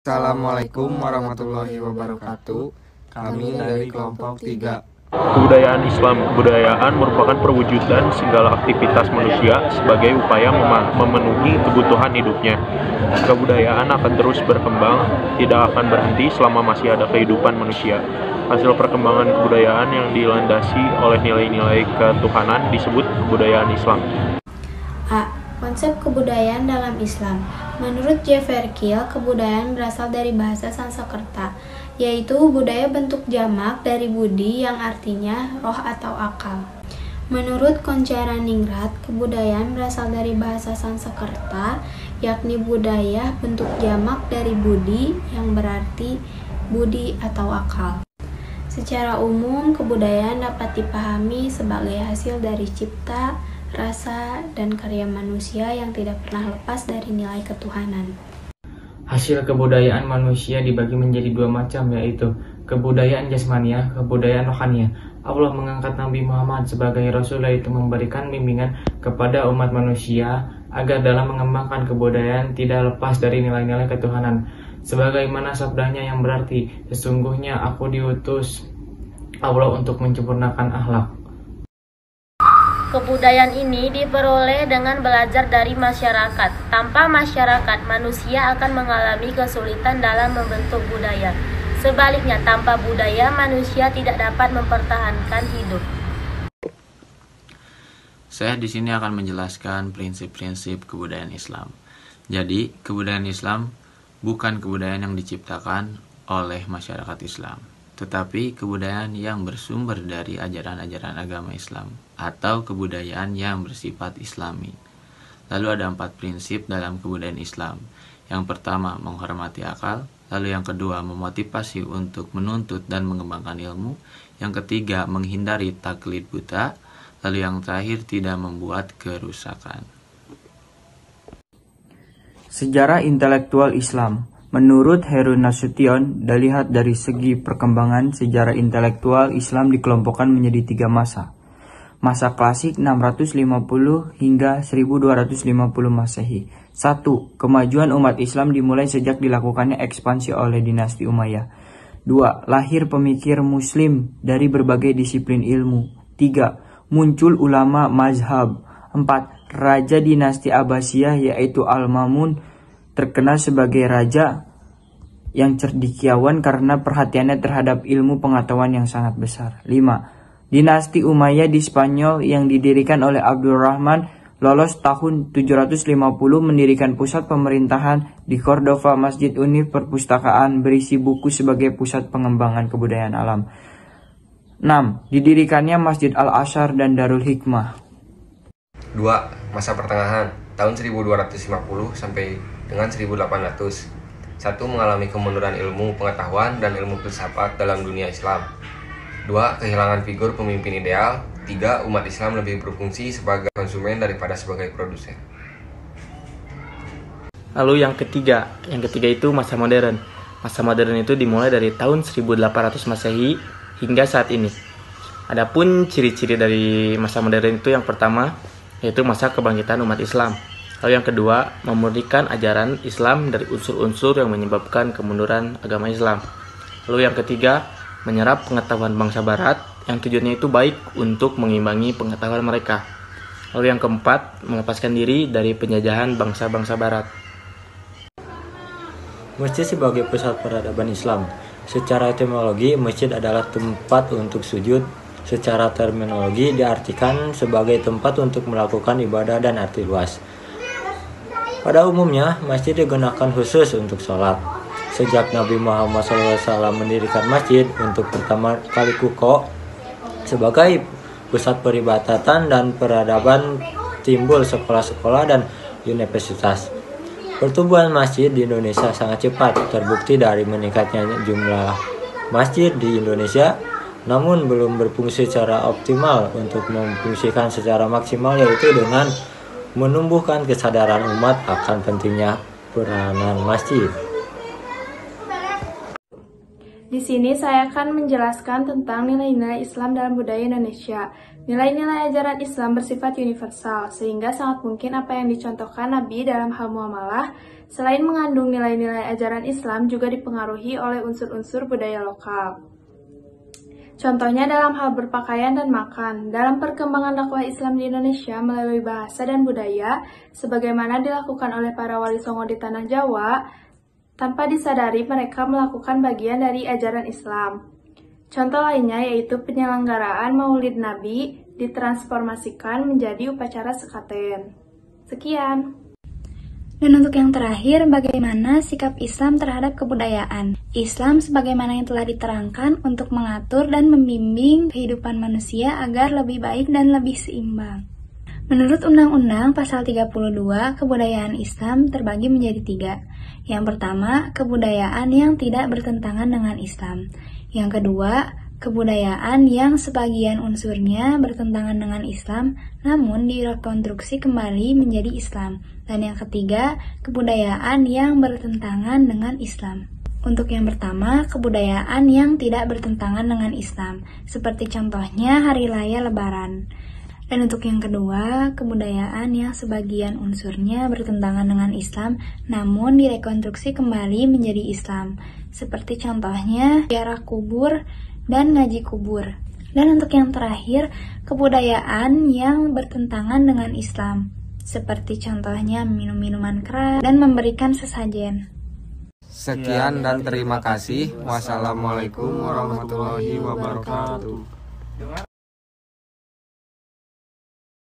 Assalamualaikum warahmatullahi wabarakatuh. Kami dari kelompok 3. Kebudayaan Islam. Kebudayaan merupakan perwujudan segala aktivitas manusia sebagai upaya memenuhi kebutuhan hidupnya. Kebudayaan akan terus berkembang, tidak akan berhenti selama masih ada kehidupan manusia. Hasil perkembangan kebudayaan yang dilandasi oleh nilai-nilai ketuhanan disebut kebudayaan Islam. A. Konsep kebudayaan dalam Islam. Menurut J. Verkil, kebudayaan berasal dari bahasa Sanskerta, yaitu budaya bentuk jamak dari budi yang artinya roh atau akal. Menurut Koncharaningrat, kebudayaan berasal dari bahasa Sanskerta, yakni budaya bentuk jamak dari budi yang berarti budi atau akal. Secara umum, kebudayaan dapat dipahami sebagai hasil dari cipta, rasa, dan karya manusia yang tidak pernah lepas dari nilai ketuhanan. Hasil kebudayaan manusia dibagi menjadi dua macam, yaitu kebudayaan jasmaniah, kebudayaan rohaniah. Allah mengangkat Nabi Muhammad sebagai Rasul, yaitu memberikan bimbingan kepada umat manusia agar dalam mengembangkan kebudayaan tidak lepas dari nilai-nilai ketuhanan. Sebagaimana sabdanya yang berarti, sesungguhnya aku diutus Allah untuk menyempurnakan akhlak. Kebudayaan ini diperoleh dengan belajar dari masyarakat. Tanpa masyarakat, manusia akan mengalami kesulitan dalam membentuk budaya. Sebaliknya, tanpa budaya, manusia tidak dapat mempertahankan hidup. Saya di sini akan menjelaskan prinsip-prinsip kebudayaan Islam. Jadi, kebudayaan Islam bukan kebudayaan yang diciptakan oleh masyarakat Islam, tetapi kebudayaan yang bersumber dari ajaran-ajaran agama Islam atau kebudayaan yang bersifat Islami. Lalu ada 4 prinsip dalam kebudayaan Islam. Yang pertama, menghormati akal. Lalu yang kedua, memotivasi untuk menuntut dan mengembangkan ilmu. Yang ketiga, menghindari taklid buta. Lalu yang terakhir, tidak membuat kerusakan. Sejarah intelektual Islam. Menurut Heru Nasution, dilihat dari segi perkembangan sejarah intelektual Islam dikelompokkan menjadi 3 masa. Masa klasik 650 hingga 1250 Masehi. 1. Kemajuan umat Islam dimulai sejak dilakukannya ekspansi oleh dinasti Umayyah. 2. Lahir pemikir muslim dari berbagai disiplin ilmu. 3. Muncul ulama mazhab. 4. Raja dinasti Abbasiyah yaitu Al-Mamun terkenal sebagai raja yang cerdikiawan karena perhatiannya terhadap ilmu pengetahuan yang sangat besar. 5. Dinasti Umayyah di Spanyol yang didirikan oleh Abdurrahman lolos tahun 750 mendirikan pusat pemerintahan di Cordova. Masjid Unif perpustakaan berisi buku sebagai pusat pengembangan kebudayaan alam. 6. Didirikannya Masjid Al-Azhar dan Darul Hikmah. 2. Masa pertengahan tahun 1250 sampai dengan 1800. 1. Mengalami kemunduran ilmu pengetahuan dan ilmu filsafat dalam dunia Islam. 2. Kehilangan figur pemimpin ideal. 3. Umat Islam lebih berfungsi sebagai konsumen daripada sebagai produsen. Lalu yang ketiga itu masa modern. Masa modern itu dimulai dari tahun 1800 Masehi hingga saat ini. Adapun ciri-ciri dari masa modern itu yang pertama yaitu masa kebangkitan umat Islam. Lalu yang kedua, memurnikan ajaran Islam dari unsur-unsur yang menyebabkan kemunduran agama Islam. Lalu yang ketiga, menyerap pengetahuan bangsa barat yang tujuannya itu baik untuk mengimbangi pengetahuan mereka. Lalu yang keempat, melepaskan diri dari penjajahan bangsa-bangsa barat. Masjid sebagai pusat peradaban Islam. Secara etimologi, masjid adalah tempat untuk sujud. Secara terminologi diartikan sebagai tempat untuk melakukan ibadah dan arti luas. Pada umumnya, masjid digunakan khusus untuk sholat. Sejak Nabi Muhammad SAW mendirikan masjid untuk pertama kali kuko sebagai pusat peribadatan dan peradaban, timbul sekolah-sekolah dan universitas. Pertumbuhan masjid di Indonesia sangat cepat, terbukti dari meningkatnya jumlah masjid di Indonesia, namun belum berfungsi secara optimal. Untuk memfungsikan secara maksimal yaitu dengan menumbuhkan kesadaran umat akan pentingnya peranan masjid. Di sini saya akan menjelaskan tentang nilai-nilai Islam dalam budaya Indonesia. Nilai-nilai ajaran Islam bersifat universal, sehingga sangat mungkin apa yang dicontohkan Nabi dalam hal muamalah, selain mengandung nilai-nilai ajaran Islam, juga dipengaruhi oleh unsur-unsur budaya lokal. Contohnya dalam hal berpakaian dan makan, dalam perkembangan dakwah Islam di Indonesia melalui bahasa dan budaya, sebagaimana dilakukan oleh para wali songo di Tanah Jawa, tanpa disadari mereka melakukan bagian dari ajaran Islam. Contoh lainnya yaitu penyelenggaraan Maulid Nabi ditransformasikan menjadi upacara sekaten. Sekian. Dan untuk yang terakhir, bagaimana sikap Islam terhadap kebudayaan? Islam sebagaimana yang telah diterangkan untuk mengatur dan membimbing kehidupan manusia agar lebih baik dan lebih seimbang. Menurut Undang-Undang Pasal 32, kebudayaan Islam terbagi menjadi 3. Yang pertama, kebudayaan yang tidak bertentangan dengan Islam. Yang kedua, kebudayaan yang sebagian unsurnya bertentangan dengan Islam, namun direkonstruksi kembali menjadi Islam. Dan yang ketiga, kebudayaan yang bertentangan dengan Islam. Untuk yang pertama, kebudayaan yang tidak bertentangan dengan Islam, seperti contohnya Hari Raya Lebaran. Dan untuk yang kedua, kebudayaan yang sebagian unsurnya bertentangan dengan Islam, namun direkonstruksi kembali menjadi Islam, seperti contohnya ziarah kubur dan ngaji kubur. Dan untuk yang terakhir, kebudayaan yang bertentangan dengan Islam, seperti contohnya minum minuman keras dan memberikan sesajen. Sekian dan terima kasih. Wassalamualaikum warahmatullahi wabarakatuh.